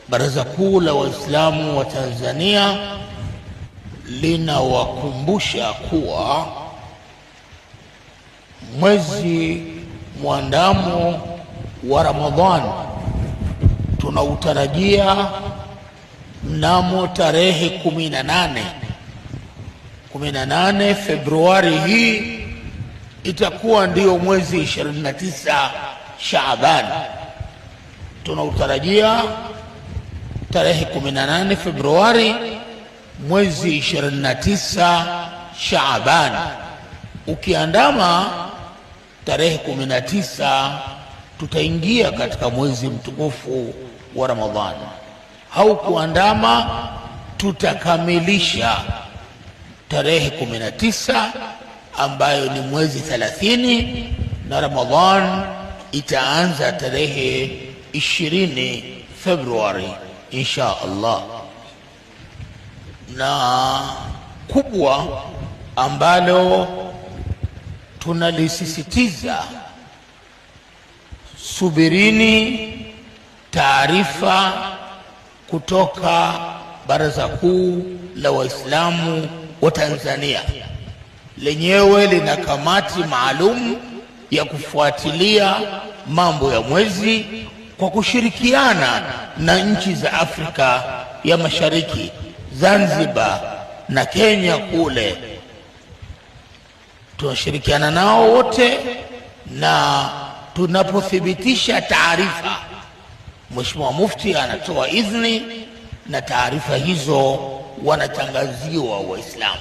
Baraza Kuu la Waislamu wa Tanzania linawakumbusha kuwa mwezi mwandamo wa Ramadhani tunautarajia mnamo tarehe 18 Februari. Hii itakuwa ndio mwezi 29 Shaaban. Tunautarajia tarehe 18 Februari, mwezi 29 Shaaban. Ukiandama tarehe 19 tutaingia katika mwezi mtukufu wa Ramadhani. Haukuandama tutakamilisha tarehe 19 ambayo ni mwezi 30, na Ramadhani itaanza tarehe 20 Februari insha Allah. Na kubwa ambalo tunalisisitiza, subirini taarifa kutoka Baraza Kuu la Waislamu wa Tanzania. Lenyewe lina kamati maalum ya kufuatilia mambo ya mwezi kwa kushirikiana na nchi za Afrika ya Mashariki, Zanzibar na Kenya. Kule tunashirikiana nao wote, na tunapothibitisha taarifa, Mheshimiwa Mufti anatoa idhini na taarifa hizo wanatangaziwa Waislamu.